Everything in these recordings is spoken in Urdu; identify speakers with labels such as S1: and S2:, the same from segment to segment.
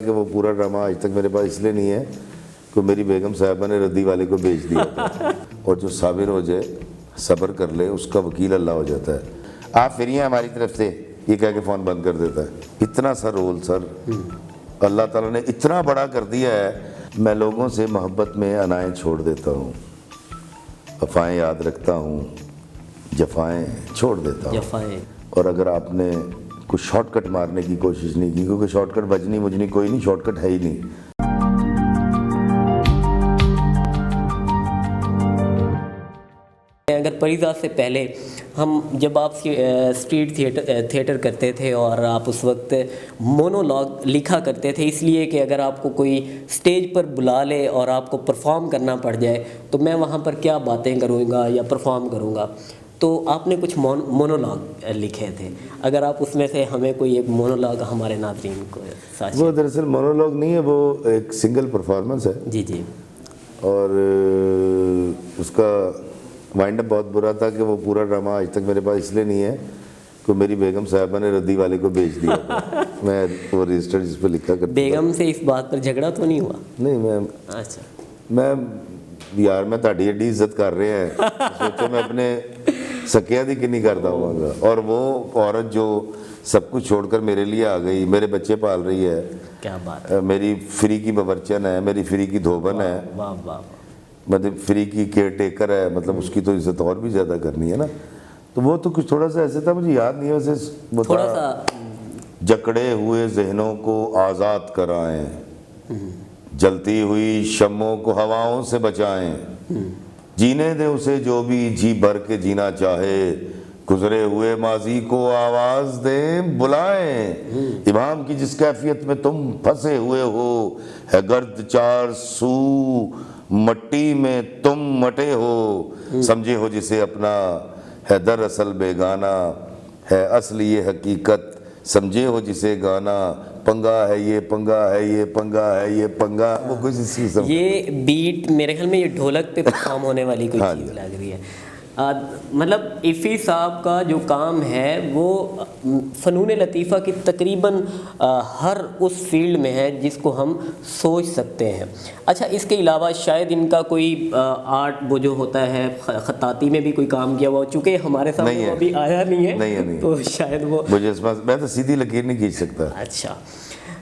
S1: کہ وہ پورا ڈرامہ آج تک میرے پاس اس لیے نہیں ہے کہ میری بیگم صاحبہ نے ردی والے کو بیچ دیا تھا اور جو صابر ہو جائے صبر کر لے اس کا وکیل اللہ ہو جاتا ہے. آپ فری ہیں ہماری طرف سے یہ کہہ کے فون بند کر دیتا ہے. اتنا سا رول سر اللہ تعالیٰ نے اتنا بڑا کر دیا ہے. میں لوگوں سے محبت میں انائیں چھوڑ دیتا ہوں, وفائیں یاد رکھتا ہوں, جفائیں چھوڑ دیتا ہوں. اور اگر آپ نے کچھ شارٹ کٹ مارنے کی کوشش نہیں کی, کیونکہ شارٹ کٹ بجنی مجنی کوئی نہیں, شارٹ کٹ ہے ہی نہیں.
S2: اگر پریزاد سے پہلے ہم جب آپ اسٹریٹ تھیٹر کرتے تھے اور آپ اس وقت مونولاگ لکھا کرتے تھے, اس لیے کہ اگر آپ کو کوئی اسٹیج پر بلا لے اور آپ کو پرفارم کرنا پڑ جائے تو میں وہاں پر کیا باتیں کروں گا یا پرفارم کروں گا, تو آپ نے کچھ مونولاگ لکھے تھے. اگر آپ اس میں سے ہمیں کوئی ایک مونولاگ ہمارے ناظرین کو ساتھ.
S1: وہ دراصل مونولاگ نہیں ہے, وہ ایک سنگل پرفارمنس ہے.
S2: جی جی.
S1: اور اس کا وائنڈ اپ بہت برا تھا کہ وہ پورا ڈرامہ آج تک میرے پاس اس لیے نہیں ہے کہ میری بیگم صاحبہ نے ردی والے کو بیچ دیا تھا. میں وہ رجسٹر جس پہ لکھا کرتا.
S2: بیگم سے اس بات پر جھگڑا تو نہیں ہوا؟
S1: نہیں,
S2: اچھا
S1: میں یار میں تہاڈی ایڈی عزت کر رہے ہیں, سوچو میں اپنے سکیا دی کنی کرتا ہوں گا. اور وہ عورت جو سب کچھ چھوڑ کر میرے لیے آ گئی, میرے بچے پال رہی ہے,
S2: کیا بات ہے,
S1: میری فری کی باورچن ہے, میری فری کی دھوبن ہے,
S2: واہ واہ,
S1: مطلب فری کی کیئر ٹیکر ہے, مطلب اس کی تو عزت اور بھی زیادہ کرنی ہے نا. تو وہ تو کچھ تھوڑا سا ایسے تھا, مجھے یاد نہیں ہے ویسے.
S2: تھوڑا سا
S1: جکڑے ہوئے ذہنوں کو آزاد کرائیں, جلتی ہوئی شمعوں کو ہواؤں سے بچائیں, جینے دیں اسے جو بھی جی بھر کے جینا چاہے, گزرے ہوئے ماضی کو آواز دیں بلائیں, امام کی جس کیفیت میں تم پھنسے ہوئے ہو ہے گرد چار سو مٹی میں تم مٹے ہو, سمجھے ہو جسے اپنا ہے دراصل بیگانہ ہے اصل یہ حقیقت, سمجھے ہو جسے گانا پنگا ہے یہ پنگا ہے یہ پنگا ہے یہ پنگا. وہ کچھ اسی قسم
S2: یہ بیٹ میرے خیال میں یہ ڈھولک پہ پرفارم ہونے والی کوئی چیز لگ رہی ہے. مطلب ایفی صاحب کا جو کام ہے وہ فنون لطیفہ کی تقریباً ہر اس فیلڈ میں ہے جس کو ہم سوچ سکتے ہیں. اچھا, اس کے علاوہ شاید ان کا کوئی آرٹ وہ جو ہوتا ہے خطاطی میں بھی کوئی کام کیا ہوا, چونکہ ہمارے سامنے وہ ابھی آیا نہیں ہے تو شاید وہ
S1: مجھے میں تو سیدھی لکیر نہیں کھینچ سکتا.
S2: اچھا,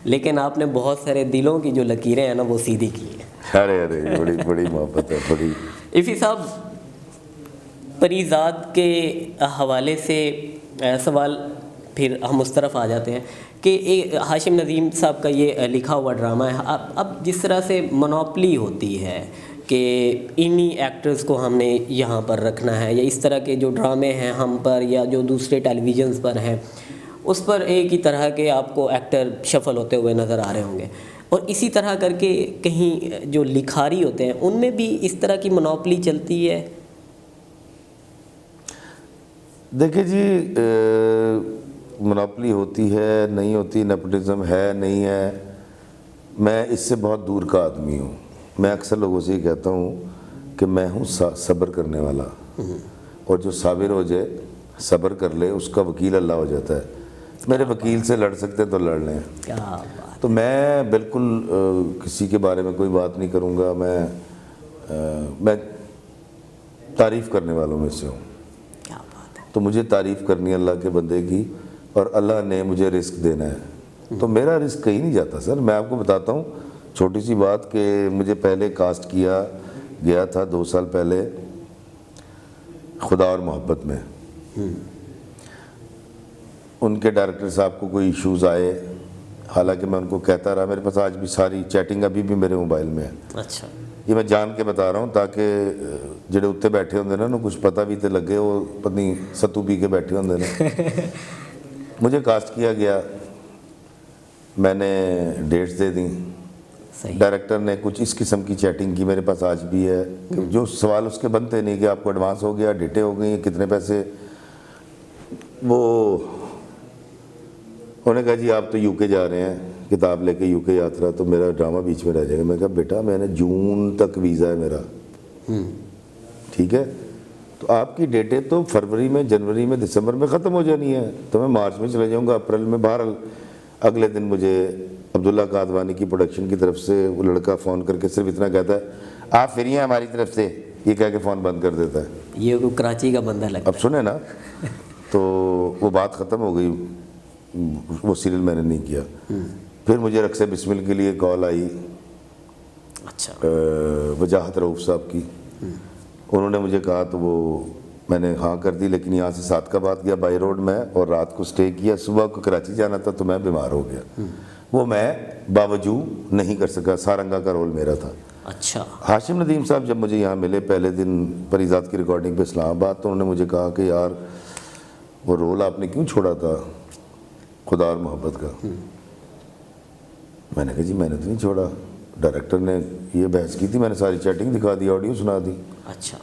S2: لیکن آپ نے بہت سارے دلوں کی جو لکیریں ہیں نا وہ سیدھی کی ہیں.
S1: ارے بڑی بڑی محبت ہے بڑی.
S2: ایفی صاحب, پریزاد کے حوالے سے سوال پھر ہم اس طرف آ جاتے ہیں کہ ہاشم ندیم صاحب کا یہ لکھا ہوا ڈرامہ ہے. اب جس طرح سے منوپلی ہوتی ہے کہ انہی ایکٹرز کو ہم نے یہاں پر رکھنا ہے, یا اس طرح کے جو ڈرامے ہیں ہم پر یا جو دوسرے ٹیلی ویژنز پر ہیں اس پر ایک ہی طرح کے آپ کو ایکٹر شفل ہوتے ہوئے نظر آ رہے ہوں گے, اور اسی طرح کر کے کہیں جو لکھاری ہوتے ہیں ان میں بھی اس طرح کی منوپلی چلتی ہے.
S1: دیکھیں جی, منوپلی ہوتی ہے نہیں ہوتی, نیپوٹزم ہے نہیں ہے, میں اس سے بہت دور کا آدمی ہوں. میں اکثر لوگوں سے یہ کہتا ہوں کہ میں ہوں صبر کرنے والا, اور جو صابر ہو جائے صبر کر لے اس کا وکیل اللہ ہو جاتا ہے. میرے وکیل سے لڑ سکتے تو لڑ لیں. تو میں بالکل کسی کے بارے میں کوئی بات نہیں کروں گا. میں تعریف کرنے والوں میں سے ہوں. تو مجھے تعریف کرنی اللہ کے بندے کی, اور اللہ نے مجھے رزق دینا ہے, تو میرا رزق کہیں نہیں جاتا سر. میں آپ کو بتاتا ہوں چھوٹی سی بات کہ مجھے پہلے کاسٹ کیا گیا تھا 2 سال پہلے خدا اور محبت میں. ان کے ڈائریکٹر صاحب کو کوئی ایشوز آئے, حالانکہ میں ان کو کہتا رہا, میرے پاس آج بھی ساری چیٹنگ ابھی بھی میرے موبائل میں ہے.
S2: اچھا,
S1: یہ میں جان کے بتا رہا ہوں تاکہ جڑے اتنے بیٹھے ہوندے نا کچھ پتہ بھی تے لگے, وہ پتنی ستو پی کے بیٹھے ہوندے نا. مجھے کاسٹ کیا گیا, میں نے ڈیٹس دے دیں, ڈائریکٹر نے کچھ اس قسم کی چیٹنگ کی, میرے پاس آج بھی ہے, جو سوال اس کے بنتے نہیں کہ آپ کو ایڈوانس ہو گیا, ڈیٹیں ہو گئی, کتنے پیسے. وہ انہوں نے کہا جی آپ تو یو کے جا رہے ہیں, کتاب لے کے یو کے یاترا, تو میرا ڈرامہ بیچ میں رہ جائے گا. میں کہا بیٹا میں نے جون تک ویزا ہے میرا, ٹھیک ہے, تو آپ کی ڈیٹیں تو فروری میں, جنوری میں, دسمبر میں ختم ہو جانی ہے, تو میں مارچ میں چلے جاؤں گا, اپریل میں. بہرحال اگلے دن مجھے عبداللہ قادوانی کی پروڈکشن کی طرف سے وہ لڑکا فون کر کے صرف اتنا کہتا ہے آپ فری ہیں ہماری طرف سے، یہ کہہ کے فون بند کر دیتا ہے.
S2: یہ کو کراچی کا بندہ لگتا
S1: اب سنیں نا، تو وہ بات ختم ہو گئی، وہ سیریل میں نے نہیں کیا. پھر مجھے رقص بسمل کے لیے کال آئی
S2: اچھا
S1: وجاہت رؤوف صاحب کی. انہوں نے مجھے کہا تو وہ میں نے ہاں کر دی، لیکن یہاں سے صادقآباد گیا بائی روڈ میں اور رات کو سٹے کیا. صبح کو کراچی جانا تھا تو میں بیمار ہو گیا. وہ میں باوجود نہیں کر سکا، سارنگا کا رول میرا تھا.
S2: اچھا
S1: ہاشم ندیم صاحب جب مجھے یہاں ملے پہلے دن پریزاد کی ریکارڈنگ پہ اسلام آباد، تو انہوں نے مجھے کہا کہ یار وہ رول آپ نے کیوں چھوڑا تھا خدا اور محبت کا؟ میں نے کہا جی میں نے تو نہیں چھوڑا، ڈائریکٹر نے یہ بحث کی تھی، میں نے ساری چیٹنگ دکھا دی، آڈیو سنا دی.
S2: اچھا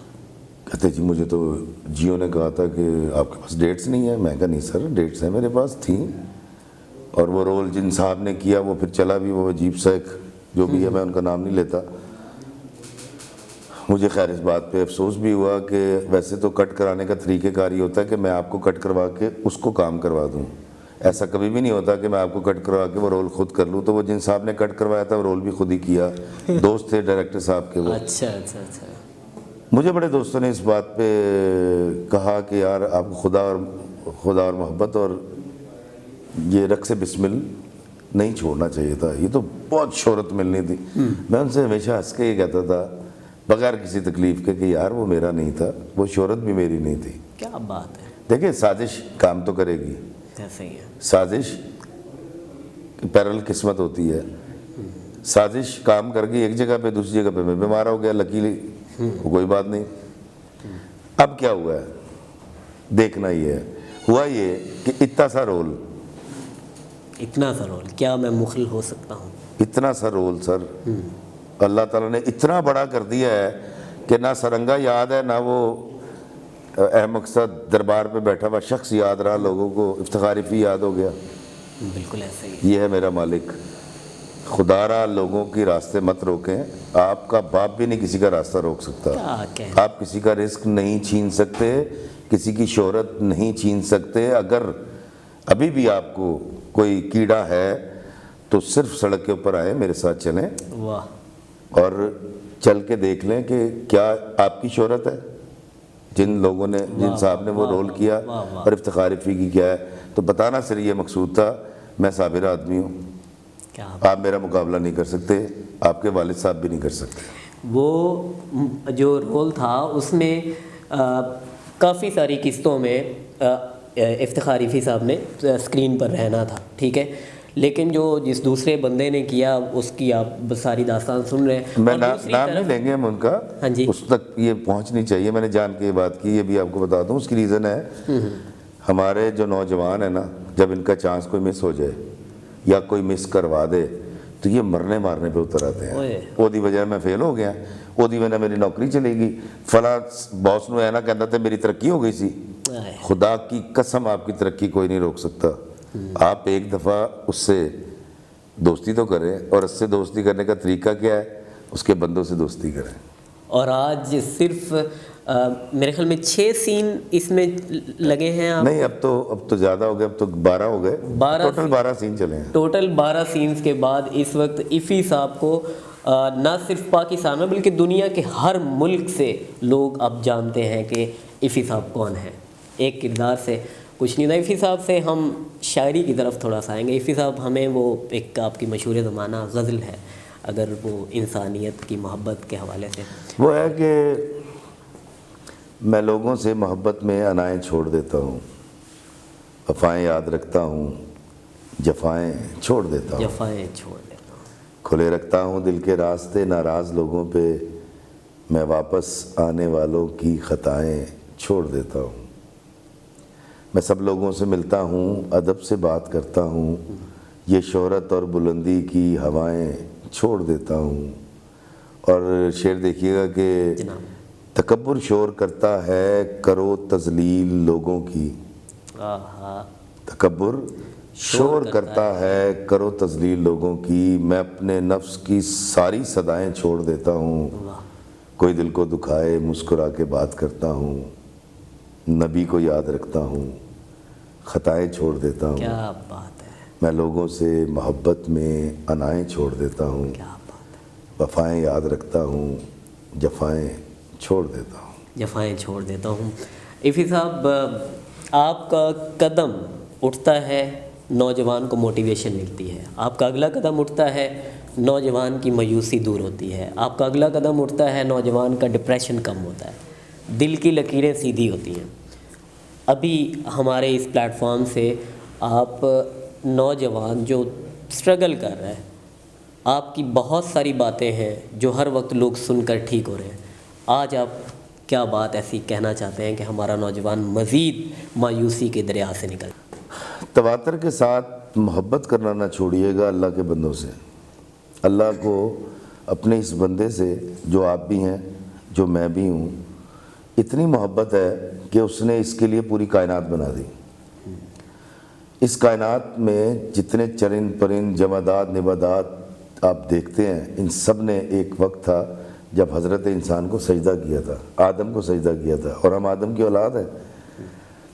S1: کہتے جی مجھے تو جیو نے کہا تھا کہ آپ کے پاس ڈیٹس نہیں ہیں. میں کہا نہیں سر ڈیٹس ہیں میرے پاس، تھیں. اور وہ رول جن صاحب نے کیا وہ پھر چلا بھی، وہ عجیب سا ایک جو بھی ہے، میں ان کا نام نہیں لیتا. مجھے خیر اس بات پہ افسوس بھی ہوا کہ ویسے تو کٹ کرانے کا طریقہ کار یہ ہوتا ہے کہ میں آپ کو کٹ کروا کے اس کو کام کروا دوں. ایسا کبھی بھی نہیں ہوتا کہ میں آپ کو کٹ کروا کے وہ رول خود کر لوں. تو وہ جن صاحب نے کٹ کروایا تھا وہ رول بھی خود ہی کیا، دوست تھے ڈائریکٹر صاحب کے وہ.
S2: اچھا اچھا اچھا.
S1: مجھے بڑے دوستوں نے اس بات پہ کہا کہ یار آپ کو خدا اور محبت اور یہ رقص بسمل نہیں چھوڑنا چاہیے تھا، یہ تو بہت شہرت ملنی تھی. میں ان سے ہمیشہ ہنس کے یہ کہتا تھا بغیر کسی تکلیف کے کہ یار وہ میرا نہیں تھا، وہ شہرت بھی میری نہیں تھی.
S2: کیا بات ہے.
S1: دیکھیں سازش کام تو کرے گی،
S2: صحیح ہے.
S1: سازش پیرل قسمت ہوتی ہے. سازش کام کر گئی ایک جگہ پہ، دوسری جگہ پہ میں بیمار ہو گیا، لکیلی کوئی بات نہیں. اب کیا ہوا ہے دیکھنا ہی ہے. ہوا یہ کہ اتنا سا رول
S2: کیا میں مخل ہو سکتا ہوں؟
S1: اتنا سا رول سر اللہ تعالیٰ نے اتنا بڑا کر دیا ہے کہ نہ سرنگا یاد ہے، نہ وہ اہم مقصد دربار پہ بیٹھا ہوا شخص یاد رہا لوگوں کو، افتخار فی یاد ہو گیا.
S2: بالکل ایسا ہی.
S1: یہ ہے میرا مالک. خدا را لوگوں کی راستے مت روکیں. آپ کا باپ بھی نہیں کسی کا راستہ روک سکتا. آپ کسی کا رزق نہیں چھین سکتے، کسی کی شہرت نہیں چھین سکتے. اگر ابھی بھی آپ کو کوئی کیڑا ہے تو صرف سڑک کے اوپر آئیں، میرے ساتھ چلیں اور چل کے دیکھ لیں کہ کیا آپ کی شہرت ہے. جن لوگوں نے جن صاحب نے وہ رول کیا اور افتخار فی کی کیا ہے، تو بتانا صرف یہ مقصود تھا میں صابر آدمی ہوں، آپ میرا مقابلہ نہیں کر سکتے، آپ کے والد صاحب بھی نہیں کر سکتے.
S2: وہ جو رول تھا اس میں کافی ساری قسطوں میں افتخار فی صاحب نے اسکرین پر رہنا تھا، ٹھیک ہے، لیکن جو جس دوسرے بندے نے کیا اس کی آپ ساری داستان سن رہے ہیں.
S1: میں نام نہیں لیں گے ہم ان کا،
S2: ہاں جی
S1: اس تک یہ پہنچنی چاہیے. میں نے جان کے یہ بات کی، یہ بھی آپ کو بتا دوں. اس کی ریزن ہے ہمارے جو نوجوان ہیں نا، جب ان کا چانس کوئی مس ہو جائے یا کوئی مس کروا دے تو یہ مرنے مارنے پہ اتر آتے ہیں. وہ دی وجہ میں فیل ہو گیا، وہ دی وجہ میری نوکری چلے گی، فلاں باس نو اینا کہتا تھا میری ترقی ہو گئی سی. خدا کی قسم آپ کی ترقی کوئی نہیں روک سکتا. آپ ایک دفعہ اس سے دوستی تو کریں، اور اس سے دوستی کرنے کا طریقہ کیا ہے؟ اس کے بندوں سے دوستی کریں.
S2: اور آج صرف میرے خیال میں 6 سین اس میں لگے ہیں آپ؟
S1: نہیں، اب تو زیادہ ہو گئے، اب تو 12 ہو گئے، ٹوٹل 12 سین چلے ہیں.
S2: ٹوٹل 12 سینز کے بعد اس وقت ایفی صاحب کو نہ صرف پاکستان میں بلکہ دنیا کے ہر ملک سے لوگ اب جانتے ہیں کہ ایفی صاحب کون ہیں. ایک کردار سے کچھ نہیں تھا. ایفی صاحب سے ہم شاعری کی طرف تھوڑا سا آئیں گے. ایفی صاحب ہمیں وہ ایک آپ کی مشہور زمانہ غزل ہے، اگر وہ انسانیت کی محبت کے حوالے سے،
S1: وہ ہے کہ میں لوگوں سے محبت میں انائیں چھوڑ دیتا ہوں، وفائیں یاد رکھتا ہوں، جفائیں چھوڑ دیتا ہوں. کھلے رکھتا ہوں دل کے راستے ناراض لوگوں پہ، میں واپس آنے والوں کی خطائیں چھوڑ دیتا ہوں. میں سب لوگوں سے ملتا ہوں، ادب سے بات کرتا ہوں، یہ شہرت اور بلندی کی ہوائیں چھوڑ دیتا ہوں. اور شعر دیکھیے گا کہ تکبر شور کرتا ہے کرو تذلیل لوگوں کی. تکبر شور کرتا ہے کرو تذلیل لوگوں کی، میں اپنے نفس کی ساری صدائیں چھوڑ دیتا ہوں. کوئی دل کو دکھائے مسکرا کے بات کرتا ہوں، نبی کو یاد رکھتا ہوں، خطائیں چھوڑ دیتا ہوں.
S2: کیا بات ہے.
S1: میں لوگوں سے محبت میں انائیں چھوڑ دیتا ہوں،
S2: کیا بات ہے،
S1: وفائیں یاد رکھتا ہوں، جفائیں چھوڑ دیتا ہوں۔
S2: جفائیں چھوڑ دیتا ہوں۔ ایفی صاحب، آپ کا قدم اٹھتا ہے نوجوان کو موٹیویشن ملتی ہے، آپ کا اگلا قدم اٹھتا ہے نوجوان کی مایوسی دور ہوتی ہے، آپ کا اگلا قدم اٹھتا ہے نوجوان کا ڈپریشن کم ہوتا ہے، دل کی لکیریں سیدھی ہوتی ہیں۔ ابھی ہمارے اس پلیٹ فارم سے آپ نوجوان جو اسٹرگل کر رہے ہیں، آپ کی بہت ساری باتیں ہیں جو ہر وقت لوگ سن کر ٹھیک ہو رہے ہیں، آج آپ کیا بات ایسی کہنا چاہتے ہیں کہ ہمارا نوجوان مزید مایوسی کے دریا سے نکل؟
S1: تواتر کے ساتھ محبت کرنا نہ چھوڑیے گا اللہ کے بندوں سے۔ اللہ کو اپنے اس بندے سے، جو آپ بھی ہیں، جو میں بھی ہوں، اتنی محبت ہے کہ اس نے اس کے لیے پوری کائنات بنا دی۔ اس کائنات میں جتنے چرند پرند جمادات نباتات آپ دیکھتے ہیں، ان سب نے ایک وقت تھا جب حضرت انسان کو سجدہ کیا تھا، آدم کو سجدہ کیا تھا، اور ہم آدم کی اولاد ہیں۔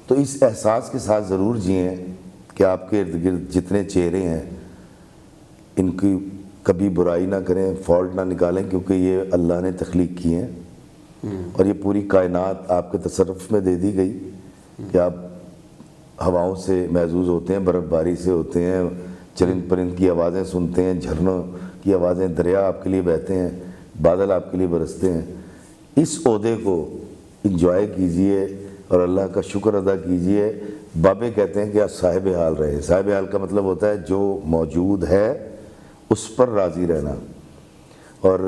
S1: تو اس احساس کے ساتھ ضرور جئیں کہ آپ کے ارد گرد جتنے چہرے ہیں ان کی کبھی برائی نہ کریں، فالٹ نہ نکالیں، کیونکہ یہ اللہ نے تخلیق کی ہیں اور یہ پوری کائنات آپ کے تصرف میں دے دی گئی کہ آپ ہواؤں سے محظوظ ہوتے ہیں، برف باری سے ہوتے ہیں، چرند پرند کی آوازیں سنتے ہیں، جھرنوں کی آوازیں، دریا آپ کے لیے بہتے ہیں، بادل آپ کے لیے برستے ہیں۔ اس عہدے کو انجوائے کیجئے اور اللہ کا شکر ادا کیجئے۔ بابے کہتے ہیں کہ آپ صاحب حال رہیں۔ صاحب حال کا مطلب ہوتا ہے جو موجود ہے اس پر راضی رہنا، اور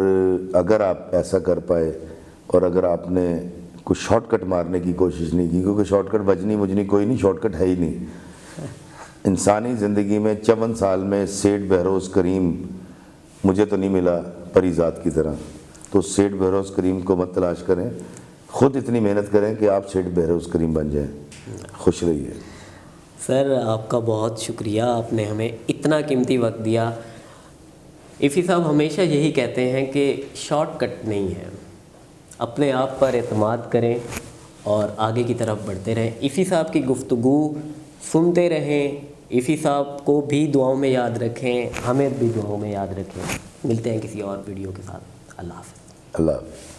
S1: اگر آپ ایسا کر پائے اور اگر آپ نے کوئی شارٹ کٹ مارنے کی کوشش نہیں کی، کیونکہ شارٹ کٹ بجنی مجنی کوئی نہیں، شارٹ کٹ ہے ہی نہیں انسانی زندگی میں۔ 54 سال میں سیٹھ بہروز کریم مجھے تو نہیں ملا پری ذات کی طرح، تو سیٹھ بہروز کریم کو مت تلاش کریں، خود اتنی محنت کریں کہ آپ سیٹھ بہروز کریم بن جائیں۔ خوش رہیے
S2: سر، آپ کا بہت شکریہ، آپ نے ہمیں اتنا قیمتی وقت دیا۔ ایفی صاحب ہمیشہ یہی کہتے ہیں کہ شارٹ کٹ نہیں ہے، اپنے آپ پر اعتماد کریں اور آگے کی طرف بڑھتے رہیں۔ ایفی صاحب کی گفتگو سنتے رہیں، ایفی صاحب کو بھی دعاؤں میں یاد رکھیں، ہمیں بھی دعاؤں میں یاد رکھیں۔ ملتے ہیں کسی اور ویڈیو کے ساتھ۔ اللہ حافظ۔
S1: اللہ حافظ۔